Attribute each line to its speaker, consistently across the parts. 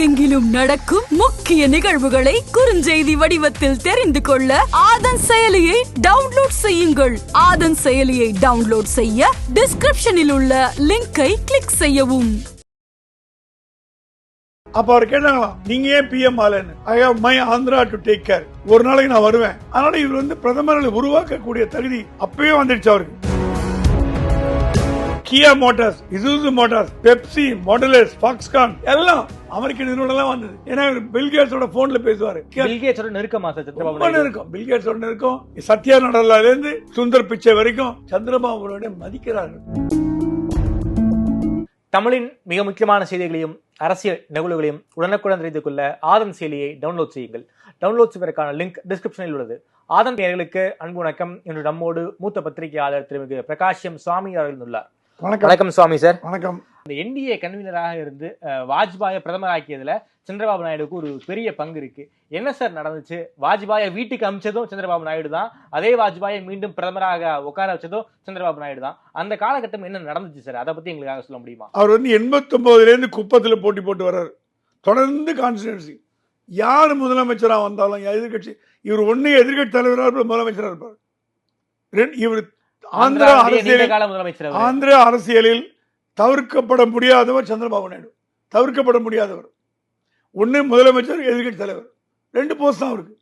Speaker 1: உலகெங்கிலும் நடக்கும் முக்கிய நிகழ்வுகளை குறுஞ்செய்தி வடிவத்தில் தெரிந்து கொள்ள ஆதன் செயலியை டவுன்லோட் செய்யுங்கள். ஆதன் செயலியை டவுன்லோட் செய்ய டிஸ்கிரிப்ஷனில் உள்ள லிங்கை கிளிக் செய்யவும்.
Speaker 2: அப்ப அவர் கேட்டாங்களாம், நீங்க ஏன் பிஎம் ஆலன்னு? I have my Andhra to take care. ஒரு நாளைக்கு நான் வருவேன். அதனால இவர் பிரதமர்களை உருவாக்கக்கூடிய தகுதி அப்பவே வந்துடுச்சு அவருக்கு. கியா Motors, Isuzu Motors, Pepsi, modulars, Foxconn எல்லாம் அமெரிக்க நிறுவனம் வந்தது. ஏன்னா பில்கேட்ஸோட போன்ல பேசுவாரு.
Speaker 3: பில்கேட்ஸோட நெருக்கமா
Speaker 2: நெருக்கம், பில்கேட்ஸோட நெருக்கம். சத்யா நடலால இருந்து சுந்தர் பிச்சை வரைக்கும் சந்திரபாபுவோட மதிக்கிறார்கள்.
Speaker 3: தமிழின் மிக முக்கியமான செய்திகளையும் அரசியல் நிகழ்வுகளையும் உடனுக்குடன் தெரிந்து கொள்ள ஆதன் செயலியை டவுன்லோட் செய்யுங்கள். டவுன்லோட் செய்வதற்கான லிங்க் டிஸ்கிரிப்ஷனில் உள்ளது. ஆதன் நேயர்களுக்கு அன்பு வணக்கம். இன்று நம்மோடு மூத்த பத்திரிகையாளர் திருமிகு பிரகாஷ்யம் சுவாமி அவர்கள் உள்ளார். வணக்கம் சுவாமி சார்.
Speaker 2: வணக்கம்.
Speaker 3: இந்த என்டிஏ கன்வீனராக இருந்து வாஜ்பாயை பிரதமர் ஆக்கியதுல சந்திரபாபு நாயுடுக்கு ஒரு பெரிய பங்கு இருக்கு. என்ன சார் நடந்துச்சு? வாஜ்பாயை வீட்டுக்கு அமிச்சதும் சந்திரபாபு நாயுடு தான். அதே வாஜ்பாயை மீண்டும் பிரதமராக உட்கார வச்சதும் சந்திரபாபு நாயுடு தான். அந்த காலகட்டம் என்ன நடந்துச்சு சார்? அதை பத்தி எங்களுக்காக சொல்ல முடியுமா?
Speaker 2: அவர் 89 குப்பத்துல போட்டி போட்டு வர்றாரு. தொடர்ந்து கான்ஸ்டிடுவன்சி. யார் முதலமைச்சரா வந்தாலும் எதிர்கட்சி, இவர் ஒன்னு எதிர்கட்சி தலைவராக முதலமைச்சராக இருப்பார். இவர் ஆந்திரா அரசியலில் தவிர்க்கப்பட முடியாதவர் சந்திரபாபு நாயுடு. தவிர்க்கப்பட முடியாதவர். ஒன்னு முதலமைச்சர், எதிர்கட்சி தலைவர், 2 போஸ்ட் தான் அவருக்கு.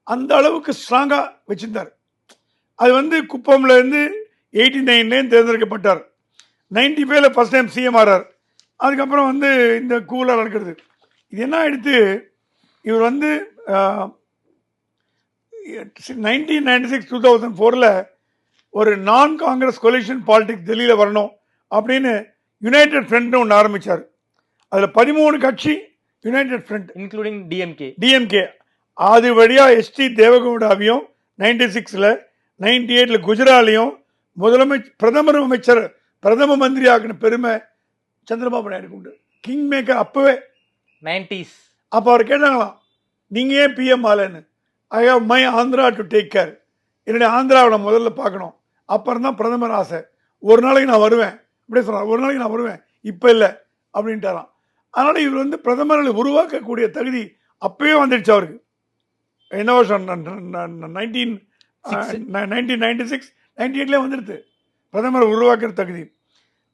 Speaker 2: அந்த அளவுக்கு ஸ்ட்ராங்கா வச்சிருந்தார். அது குப்பம்ல இருந்து 89 தேர்ந்தெடுக்கப்பட்டார். 95 ஃபர்ஸ்ட் டைம் சிஎம் ஆறார். அதுக்கப்புறம் இந்த கூலா நடக்கிறது. இது என்ன ஆயிடுத்து, இவர் 1996 2004 ஒரு நான் காங்கிரஸ் கொலிஷன் பாலிடிக்ஸ் டெல்லியில் வரணும் அப்படின்னு யுனைடெட் ஃப்ரண்ட் ஒன்று ஆரம்பிச்சார். அதுல 13 கட்சி யுனைடெட் ஃப்ரண்ட், இன்க்ளூடிங் டிஎம்கே. அது வழியா எஸ்டி தேவகவுடாவையும் 96ல 98ல குஜராலையும் பிரதம மந்திரி ஆகின பெருமை சந்திரபாபு நாயுடு உண்டு. கிங் மேக்கர் அப்பவே
Speaker 3: 90s.
Speaker 2: அப்ப அவர் கேட்டாங்களாம், நீங்க ஏன் பிஎம் ஆலன்னு? I have my Andhra to take care. என்னுடைய ஆந்திராவை முதல்ல பார்க்கணும். அப்புறம் தான் பிரதமர் ஆசை. ஒரு நாளைக்கு நான் வருவேன் அப்படியே சொன்னார். ஒரு நாளைக்கு நான் வருவேன், இப்ப இல்லை அப்படின்ட்டாராம். அதனால இவர் பிரதமர்களை உருவாக்கக்கூடிய தகுதி அப்பவே வந்துடுச்சு அவருக்கு. என்ன வருஷம்? 1996 98 வந்துடுது பிரதமரை உருவாக்குற தகுதி.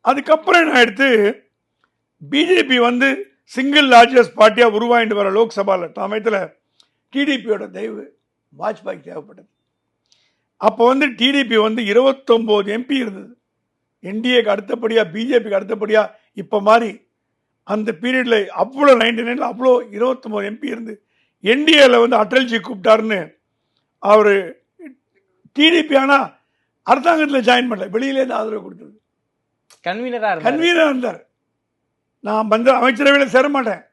Speaker 2: அதுக்கப்புறம் என்ன எடுத்து பிஜேபி சிங்கிள் லார்ஜஸ்ட் பார்ட்டியா உருவாயிட்டு வர லோக்சபாவில் சமயத்தில் டிடிபியோட தயவு வாஜ்பாய்க்கு தேவைப்பட்டது. அப்போ டிடிபி 29 எம்பி இருந்தது. என்டிஏக்கு அடுத்தபடியா, பிஜேபிக்கு அடுத்தபடியா இப்ப மாதிரி அந்த பீரியட்ல அவ்வளோ 99 அவ்வளோ 29 எம்பி இருந்து என்டிஏல அட்டல்ஜி கூப்பிட்டாருன்னு அவரு டிடிபி ஆனா அரசாங்கத்தில் ஜாயின் பண்ணல, வெளியிலேருந்து ஆதரவு கொடுத்தது. கன்வீனரா இருந்தார். நான் அமைச்சரவையில் சேர மாட்டேன்,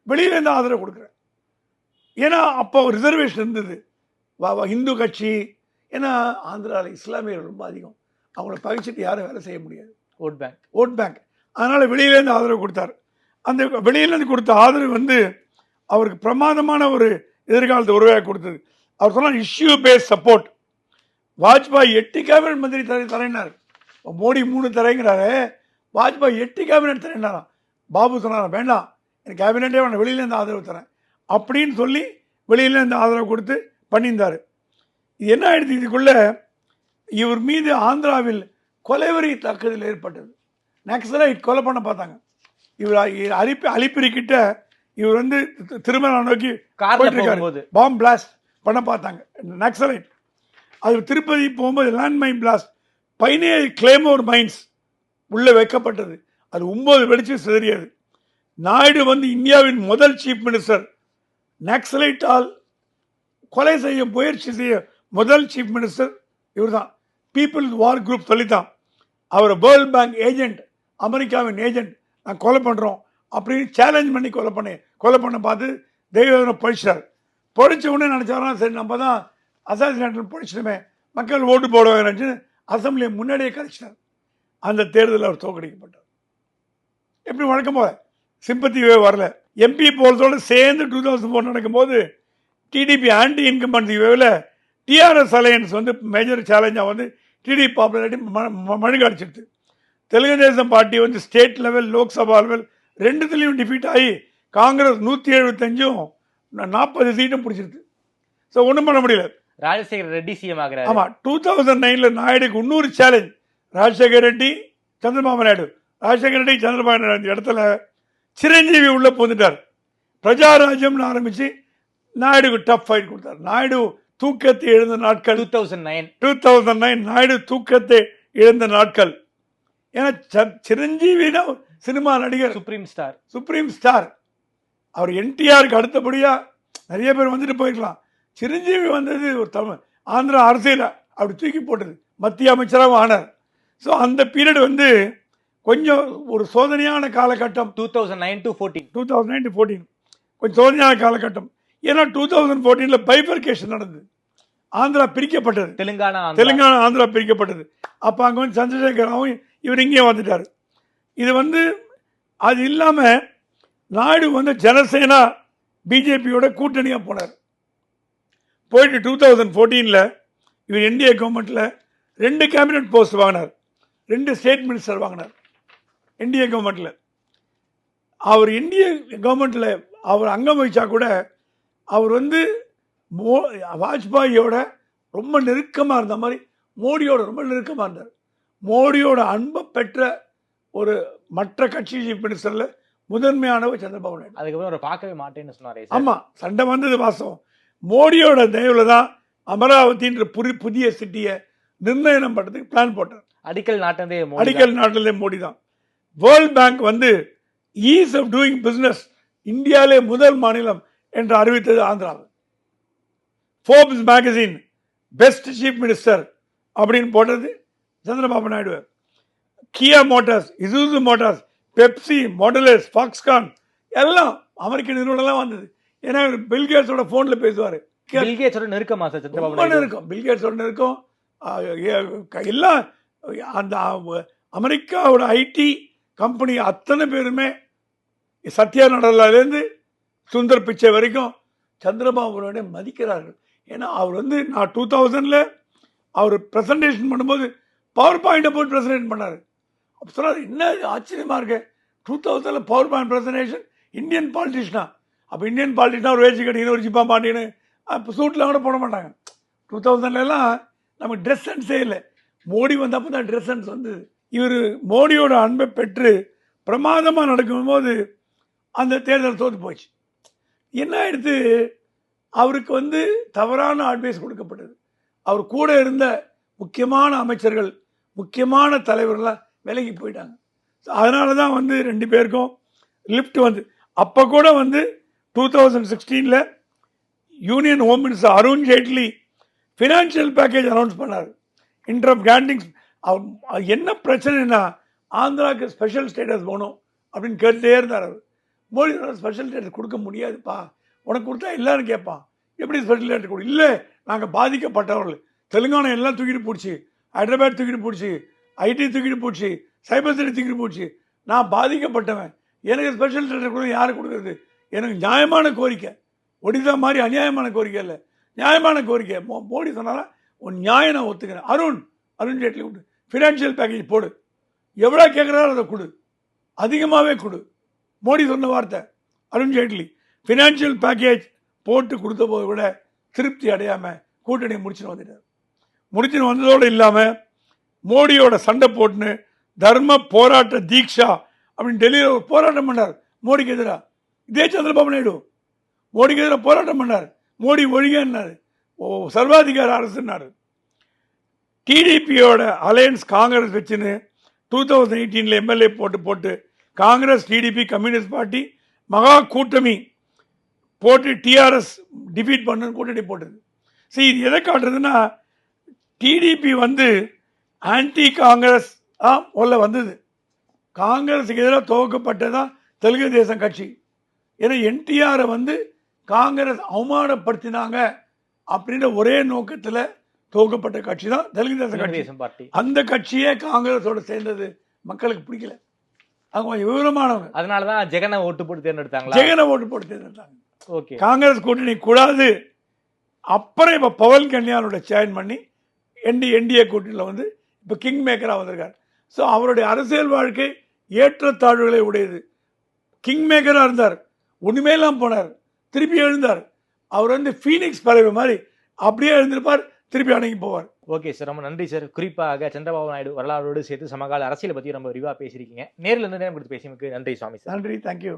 Speaker 2: வெளியிலேருந்து ஆதரவு கொடுக்குறேன். ஏன்னா அப்போ ரிசர்வேஷன் இருந்தது. இந்து கட்சி, ஏன்னா ஆந்திராவில் இஸ்லாமியர்கள் ரொம்ப அதிகம், அவங்கள பகிச்சிட்டு யாரும் வேலை செய்ய முடியாது. Vote bank. அதனால வெளியிலேருந்து ஆதரவு கொடுத்தார். அந்த வெளியிலேருந்து கொடுத்த ஆதரவு அவருக்கு பிரமாதமான ஒரு எதிர்காலத்தை உருவாக்கி கொடுத்தது. அவர் சொன்னார் issue base support. Vajpayee 8 cabinet மந்திரி தரையினார். மோடி 3 தரைங்கிறாரு, வாஜ்பாய் 8 கேபினட் தரையினாராம். பாபு சொன்னார் வேண்டாம், எனக்கு கேபினட்டே வேண்டாம், வெளியிலேருந்து ஆதரவு தரேன் அப்படின்னு சொல்லி வெளியிலேருந்து ஆதரவு கொடுத்து பண்ணியிருந்தார். இது என்ன ஆயிடுச்சு, இதுக்குள்ள இவர் மீது ஆந்திராவில் கொலைவரி தாக்குதல் ஏற்பட்டது. நக்சலைட் கொலை பண்ண பார்த்தாங்க. இவர் அலிப்பிரி கிட்ட இவர் திருமண நோக்கி பாம் பிளாஸ்ட் பண்ண பார்த்தாங்க நக்சலைட். அது திருப்பதி போகும்போது லேண்ட்மைன் பிளாஸ்ட் 17 கிளேமோர் மைன்ஸ் உள்ள வைக்கப்பட்டது. அது 9 வெடிச்சு சிதறியது. நாயுடு இந்தியாவின் முதல் சீஃப் மினிஸ்டர். நக்சலைட்டால் கொலை செய்ய முயற்சி செய்ய முதல் சீஃப் மினிஸ்டர் இவர் தான். பீப்புள் வார் குரூப் சொல்லித்தான் அவர் வேர்ல்ட் பேங்க் ஏஜென்ட், அமெரிக்காவின் ஏஜென்ட், நான் கொலை பண்றோம் அப்படின்னு சேலஞ்ச் பண்ணி கொலை பண்ண பார்த்து தெய்வம் பழிச்சார். பொழிச்ச உடனே நினைச்சாராம், சரி நம்ம தான் அசாசினேஷன் பொழிச்சிட்டுமே, மக்கள் ஓட்டு போடுவாங்க நினைச்சு அசம்பிளியை முன்னாடியே கழிச்சிட்டார். அந்த தேர்தலில் அவர் தோற்கடிக்கப்பட்டார். எப்படி வழக்கம் போல சிம்பத்தியே வரல. எம்பி போலத்தோடு சேர்ந்து 2004 நடக்கும்போது டிடிபி ஆன்டி இன்கம்பன்சி வேவில் டிஆர்எஸ் அலையன்ஸ் மேஜர் சேலஞ்சாக டிடிபி பாப்புலாரிட்டி மழுங்க அடிச்சிடுது. Telugu Desam party state level, Lok Sabha level 2த்துலையும் டிஃபீட் ஆகி காங்கிரஸ் 175 40 சீட்டும் பிடிச்சிருக்கு. ஸோ ஒன்றும் பண்ண முடியல.
Speaker 3: ராஜசேகர ரெட்டி சிஎம் ஆகிறாரு.
Speaker 2: ஆமா, 2009 நாயுடுக்கு இன்னொரு சேலஞ்ச். ராஜசேகர ரெட்டி, சந்திரபாபு நாயுடு. ராஜசேகர ரெட்டி, சந்திரபாபு நாயுடு அந்த இடத்துல சிரஞ்சீவி உள்ள போந்துட்டார். பிரஜாராஜ்யம்னு ஆரம்பிச்சு நாயுடுக்கு டஃப் ஃபைட் கொடுத்தார். நாயுடு தூக்கத்தை எழுந்த நாட்கள் 2009 நாயுடு தூக்கத்தை இழந்த நாட்கள். ஏன்னா சிரஞ்சீவினா சினிமா நடிகர், சுப்ரீம் ஸ்டார். அவர் என்டிஆருக்கு அடுத்தபடியா நிறைய பேர் வந்துட்டு போயிருக்கலாம். சிரஞ்சீவி வந்தது ஒரு தமிழ் ஆந்திரா அரசியல அப்படி தூக்கி போட்டது, மத்திய அமைச்சராகவும் ஆனார். ஸோ அந்த பீரியட் வந்து கொஞ்சம் ஒரு சோதனையான காலகட்டம்.
Speaker 3: 2009 to 14
Speaker 2: கொஞ்சம் சோதனையான காலகட்டம். ஏன்னா 2014 பைபர்கேஷன் நடந்தது. ஆந்திரா பிரிக்கப்பட்டது, தெலுங்கானா ஆந்திரா பிரிக்கப்பட்டது. அப்போ அங்கே வந்து சந்திரசேகர் ராவும் இவர் இங்கே வந்துட்டார். இது வந்து அது இல்லாமல் நாயுடு வந்து ஜனசேனா பிஜேபியோட கூட்டணியாக போனார். போயிட்டு 2014 இவர் என்டிஏ கவர்மெண்ட்டில் 2 கேபினட் போஸ்ட் வாங்கினார், 2 ஸ்டேட் மினிஸ்டர் வாங்கினார் என்டிஏ கவர்மெண்ட்டில். அவர் என்டிஏ கவர்மெண்ட்டில் அவர் அங்கம் வச்சா கூட அவர் வந்து வாஜ்பாயோட ரொம்ப நெருக்கமாக இருந்த மாதிரி மோடியோட ரொம்ப நெருக்கமாக இருந்தார். மோடியோட அன்பை பெற்ற ஒரு மற்ற கட்சி சீஃப் மினிஸ்டரில் முதன்மையானவர் சந்திரபாபு நாயுடு.
Speaker 3: அதுக்கப்புறம் அவர் பார்க்கவே மாட்டேன்னு சொன்னார்.
Speaker 2: ஆமாம், சண்டை வந்தது வாசம். மோடியோட தயவுல தான் அமராவதின்ற புதிய சிட்டியை நிர்ணயம் பண்ணுறதுக்கு பிளான் போட்டார். அடிக்கல் நாட்டிலே மோடி தான். வேர்ல்ட் பேங்க் வந்து ஈஸ் ஆஃப் டூயிங் பிசினஸ் இந்தியாவிலே முதல் மாநிலம் என்று அறிவித்தது ஆந்திராவில். Forbes magazine best chief minister அப்படின்னு போட்டது Chandrababu Naidu. Kia Motors, Isuzu Motors, Pepsi, modulars, Foxconn எல்லாம் அமெரிக்க நிறுவனம்லாம் வந்தது. ஏன்னா பில்கேட்ஸோட போன்ல பேசுவார்.
Speaker 3: நெருக்கமா
Speaker 2: இருக்கும், பில்கேட்ஸோட நெருக்கம் எல்லாம். அந்த அமெரிக்காவோட ஐடி கம்பெனி அத்தனை பேருமே சத்யா நடலாலேருந்து சுந்தர் பிச்சை வரைக்கும் சந்திரபாபு நாயுடு மதிக்கிறார்கள். ஏன்னா அவர் வந்து நான் 2000 அவர் ப்ரெசன்டேஷன் பண்ணும்போது பவர் பாயிண்டை போய் ப்ரெசன்டேட் பண்ணார். அப்போ சொன்னார், என்ன ஆச்சரியமாக இருக்கு, 2000 பவர் பாயிண்ட் ப்ரெசன்டேஷன் இந்தியன் பாலிட்டிஷனா. அப்போ இந்தியன் பாலிட்டிஷனா ஒரு வேச்சி கட்டிங்கன்னு ஒரு ஜிப்பா மாட்டின்னு அப்போ சூட்டில் கூட போட மாட்டாங்க. 2000 நமக்கு ட்ரெஸ் சென்ஸே இல்லை. மோடி வந்தப்போ தான் ட்ரெஸ் சென்ஸ் வந்தது. இவர் மோடியோட அன்பை பெற்று பிரமாதமாக நடக்கும்போது அந்த தேர்தல் தோற்று போச்சு. என்ன ஆயிடுத்து, அவருக்கு வந்து தவறான அட்வைஸ் கொடுக்கப்பட்டது. அவர் கூட இருந்த முக்கியமான அமைச்சர்கள், முக்கியமான தலைவர்கள்லாம் விலகி போயிட்டாங்க. அதனால தான் வந்து 2 பேருக்கும் லிஃப்ட் வந்து அப்போ கூட வந்து 2016 union home minister Arun Jaitley financial package announce பண்ணார். இன்டர் கிராண்டிங் என்ன பிரச்சனைனா ஆந்திராவுக்கு ஸ்பெஷல் ஸ்டேட்டஸ் போகணும் அப்படின்னு கேட்டுட்டே இருந்தார். அவர் மோடி ஸ்பெஷல் ஸ்டேட்டஸ் கொடுக்க முடியாதுப்பா, உனக்கு கொடுத்தா எல்லாரும் கேட்பான், எப்படி ஸ்பெஷல் ஸ்டேட்டஸ் கொடு. இல்லை, நாங்கள் பாதிக்கப்பட்டவர்கள், தெலுங்கானா எல்லாம் தூக்கிட்டு போச்சு, ஹைதராபாத் தூக்கிட்டு போச்சு, ஐடி தூக்கிட்டு போச்சு, சைபர் சிட்டி தூக்கிட்டு போச்சு, நான் பாதிக்கப்பட்டவன், எனக்கு ஸ்பெஷல் ஸ்டேட்டஸ் கொடுக்க யாருக்கு கொடுக்குறது? எனக்கு நியாயமான கோரிக்கை, ஒடிசா மாதிரி அநியாயமான கோரிக்கை இல்லை, நியாயமான கோரிக்கை. மோடி சொன்னாலும் உன் நியாயம் நான் ஒத்துக்கிறேன். அருண் ஜேட்லி கொடு, ஃபினான்ஷியல் பேக்கேஜ் போடு, எவ்வளோ கேட்குறாரோ அதை கொடு, அதிகமாகவே கொடு. மோடி சொன்ன வார்த்தை. அருண் ஜேட்லி ஃபினான்ஷியல் பேக்கேஜ் போட்டு கொடுத்த போது கூட திருப்தி அடையாமல் கூட்டணி முடிச்சுன்னு வந்துட்டார். முடிச்சுன்னு வந்ததோடு இல்லாமல் மோடியோட சண்டை போட்டுன்னு தர்ம போராட்ட தீக்ஷா அப்படின்னு டெல்லியில் ஒரு போராட்டம் பண்ணார் மோடிக்கு எதிராக. இதே சந்திரபாபு நாயுடு மோடிக்கு எதிராக போராட்டம் பண்ணார். மோடி ஒழிகன்னாரு, சர்வாதிகார அரசுன்னாரு. டிடிபியோட அலையன்ஸ் காங்கிரஸ் வச்சுன்னு 2018 எம்எல்ஏ போட்டு காங்கிரஸ், டிடிபி, கம்யூனிஸ்ட் பார்ட்டி மகா கூட்டணி போட்டு டிஆர்எஸ் டிஃபீட் பண்ணு கூட்டணி போட்டது. சரி, இது எதை காட்டுறதுன்னா டிடிபி வந்து ஆன்டி காங்கிரஸ் உள்ள வந்தது. காங்கிரஸுக்கு எதிராக துவக்கப்பட்டதான் தெலுங்கு தேசம் கட்சி. ஏன்னா என்டிஆரை வந்து காங்கிரஸ் அவமானப்படுத்தினாங்க அப்படின்ற ஒரே நோக்கத்தில் துவக்கப்பட்ட கட்சி தான் தெலுங்கு தேசம் கட்சி. அந்த கட்சியே காங்கிரஸோட சேர்ந்தது மக்களுக்கு பிடிக்கல. அவங்க விவரமானவங்க,
Speaker 3: அதனாலதான் ஜெகனை ஓட்டு போட்டு தேர்ந்தெடுத்தாங்க.
Speaker 2: ஓகே, காங்கிரஸ் கூட்டணி கூடாது. அப்புறம் இப்ப பவன் கல்யாணோட ஜாயின் பண்ணி என்டிஏ கூட்டணியில் வந்து இப்ப கிங் மேக்கரா வந்திருக்காரு. ஸோ அவருடைய அரசியல் வாழ்க்கை ஏற்றத்தாழ்வுகளை உடையது. கிங் மேக்கரா இருந்தார், ஒன்றுமே இல்லாமல் போனார், திருப்பி எழுந்தார். அவர் வந்து ஃபீனிக்ஸ் பறவை மாதிரி அப்படியே எழுந்திருப்பார், திருப்பி அடங்கி போவார்.
Speaker 3: ஓகே சார், ரொம்ப நன்றி சார். குறிப்பாக சந்திரபாபு நாயுடு வரலாறோடு சேர்த்து சமகால அரசியலை பற்றி ரொம்ப விரிவாக பேசியிருக்கீங்க. நேரில் இருந்து நேரம் கொடுத்து பேசியமைக்கு நன்றி சுவாமி சார்.
Speaker 2: நன்றி, தேங்க்யூ.